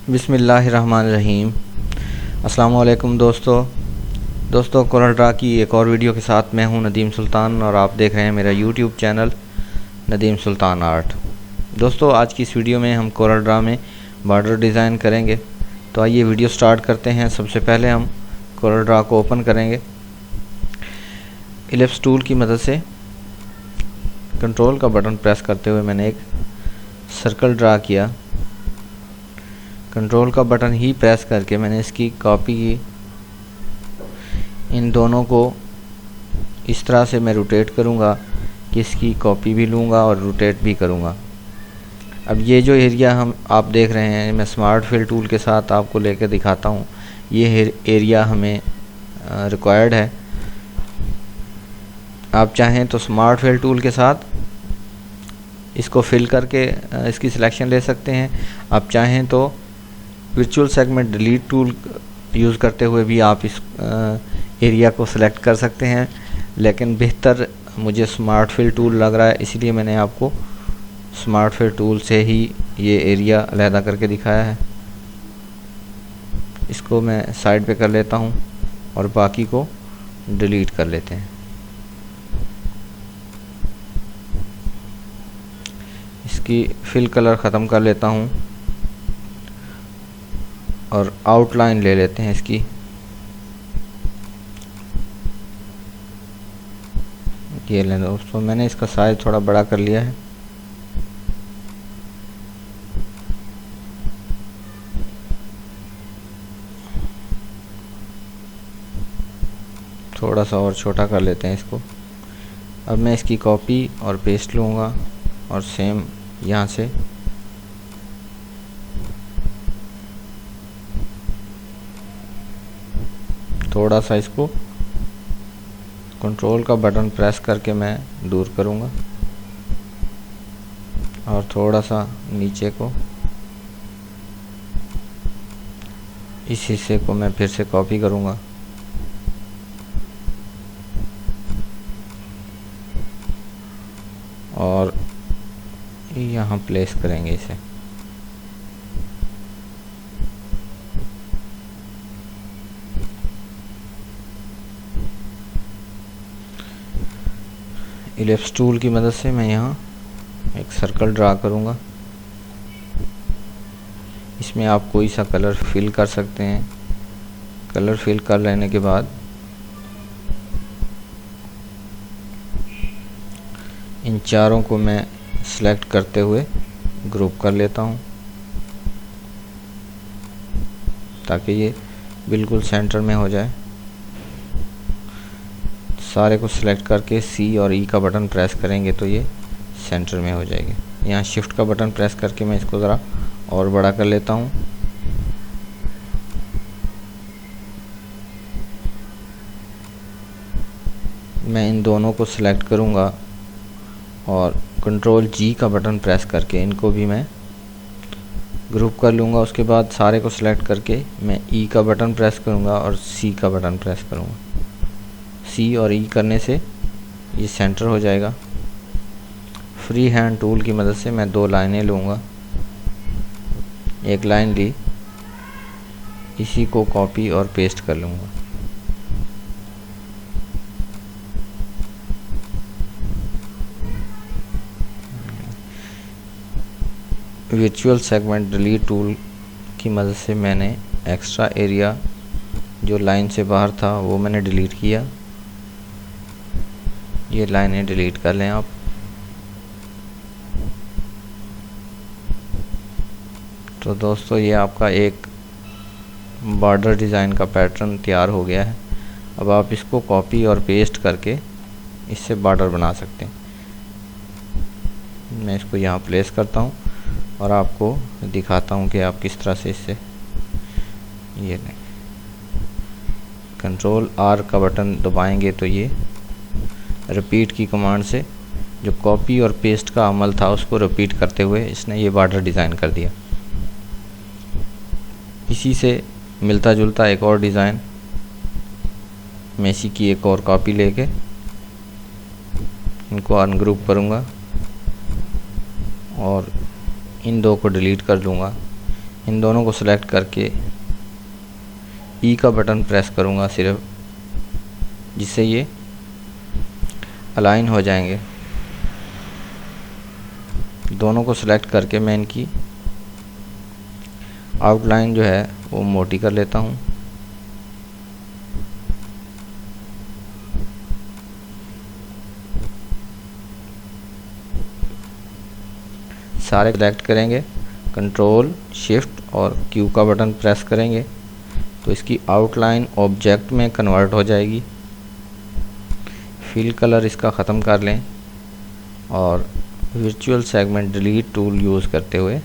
बिस्मिल्लाहिर्रहमानिर्रहीम। अस्सलाम वालेकुम दोस्तों कोरल ड्रा की एक और वीडियो के साथ मैं हूं नदीम सुल्तान और आप देख रहे हैं मेरा यूट्यूब चैनल नदीम सुल्तान आर्ट। दोस्तों आज की इस वीडियो में हम कोरल ड्रा में बॉर्डर डिज़ाइन करेंगे। तो आइए वीडियो स्टार्ट करते हैं। सबसे पहले हम कोरल ड्रा को ओपन करेंगे। इलिप्स टूल की मदद से कंट्रोल का बटन प्रेस करते हुए मैंने एक सर्कल ड्रा किया। कंट्रोल का बटन ही प्रेस करके मैंने इसकी कॉपी की। इन दोनों को इस तरह से मैं रोटेट करूँगा कि इसकी कॉपी भी लूँगा और रोटेट भी करूँगा। अब ये जो एरिया हम आप देख रहे हैं, मैं स्मार्ट फिल टूल के साथ आपको लेकर दिखाता हूँ। ये एरिया हमें रिक्वायर्ड है। आप चाहें तो स्मार्ट फिल टूल के साथ इसको फिल करके इसकी सिलेक्शन ले सकते हैं। आप चाहें तो virtual segment delete tool use करते हुए भी आप इस एरिया को सिलेक्ट कर सकते हैं, लेकिन बेहतर मुझे स्मार्ट फिल टूल लग रहा है, इसलिए मैंने आपको स्मार्ट फिल टूल से ही ये एरिया अलहदा करके दिखाया है। इसको मैं साइड पे कर लेता हूँ और बाकी को डिलीट कर लेते हैं। इसकी फिल कलर ख़त्म कर लेता हूँ और आउटलाइन ले लेते हैं इसकी। ये लेना दोस्तों, मैंने इसका साइज थोड़ा बड़ा कर लिया है। थोड़ा सा और छोटा कर लेते हैं इसको। अब मैं इसकी कॉपी और पेस्ट लूँगा और सेम यहाँ से थोड़ा सा इसको कंट्रोल का बटन प्रेस करके मैं दूर करूँगा और थोड़ा सा नीचे को इस हिस्से को मैं फिर से कॉपी करूँगा और यहाँ प्लेस करेंगे इसे। इलिप्स टूल की मदद से मैं यहाँ एक सर्कल ड्रा करूँगा। इसमें आप कोई सा कलर फिल कर सकते हैं। कलर फिल कर लेने के बाद इन चारों को मैं सेलेक्ट करते हुए ग्रुप कर लेता हूँ ताकि ये बिल्कुल सेंटर में हो जाए। सारे को सिलेक्ट करके सी और ई का बटन प्रेस करेंगे तो ये सेंटर में हो जाएगी। यहाँ शिफ्ट का बटन प्रेस करके मैं इसको ज़रा और बड़ा कर लेता हूँ। मैं इन दोनों को सिलेक्ट करूँगा और कंट्रोल जी का बटन प्रेस करके इनको भी मैं ग्रुप कर लूँगा। उसके बाद सारे को सिलेक्ट करके मैं ई का बटन प्रेस करूँगा और सी का बटन प्रेस करूँगा। सी और ई करने से ये सेंटर हो जाएगा। फ्री हैंड टूल की मदद से मैं दो लाइनें लूँगा। एक लाइन ली, इसी को कॉपी और पेस्ट कर लूँगा। वर्चुअल सेगमेंट डिलीट टूल की मदद से मैंने एक्स्ट्रा एरिया जो लाइन से बाहर था वो मैंने डिलीट किया। ये लाइनें डिलीट कर लें आप। तो दोस्तों ये आपका एक बॉर्डर डिज़ाइन का पैटर्न तैयार हो गया है। अब आप इसको कॉपी और पेस्ट करके इससे बॉर्डर बना सकते हैं। मैं इसको यहाँ प्लेस करता हूँ और आपको दिखाता हूँ कि आप किस तरह से इससे ये लें। कंट्रोल आर का बटन दबाएंगे तो ये रिपीट की कमांड से जो कॉपी और पेस्ट का अमल था उसको रिपीट करते हुए इसने ये बॉर्डर डिज़ाइन कर दिया। इसी से मिलता जुलता एक और डिज़ाइन मैं इसी की एक और कॉपी लेके इनको अनग्रुप करूँगा और इन दो को डिलीट कर दूँगा। इन दोनों को सिलेक्ट करके ई का बटन प्रेस करूँगा सिर्फ, जिससे ये अलाइन हो जाएंगे। दोनों को सिलेक्ट करके मैं इनकी आउटलाइन जो है वो मोटी कर लेता हूँ। सारे सिलेक्ट करेंगे, कंट्रोल शिफ्ट और क्यू का बटन प्रेस करेंगे तो इसकी आउटलाइन ऑब्जेक्ट में कन्वर्ट हो जाएगी। फिल कलर इसका ख़त्म कर लें और virtual segment delete tool use करते हुए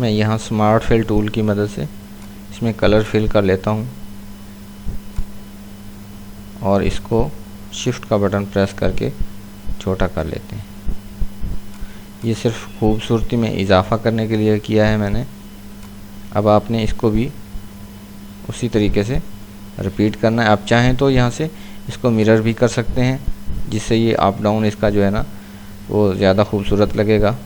मैं यहाँ स्मार्ट फिल टूल की मदद से इसमें कलर फिल कर लेता हूँ और इसको शिफ्ट का बटन प्रेस करके छोटा कर लेते हैं। ये सिर्फ खूबसूरती में इजाफ़ा करने के लिए किया है मैंने। अब आपने इसको भी उसी तरीके से रिपीट करना है। आप चाहें तो यहाँ से इसको मिरर भी कर सकते हैं, जिससे ये अप डाउन इसका जो है ना वो ज़्यादा खूबसूरत लगेगा।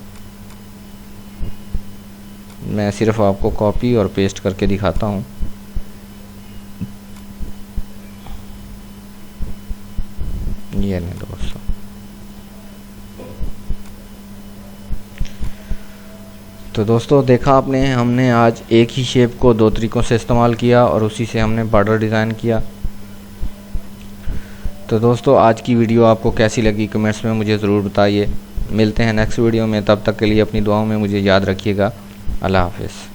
मैं सिर्फ आपको कॉपी और पेस्ट करके दिखाता हूँ। ये नहीं दोस्तों, तो दोस्तों देखा आपने, हमने आज एक ही शेप को दो तरीक़ों से इस्तेमाल किया और उसी से हमने बॉर्डर डिज़ाइन किया। तो दोस्तों आज की वीडियो आपको कैसी लगी कमेंट्स में मुझे ज़रूर बताइए। मिलते हैं नेक्स्ट वीडियो में, तब तक के लिए अपनी दुआओं में मुझे याद रखिएगा। अल्लाह हाफ़िज़।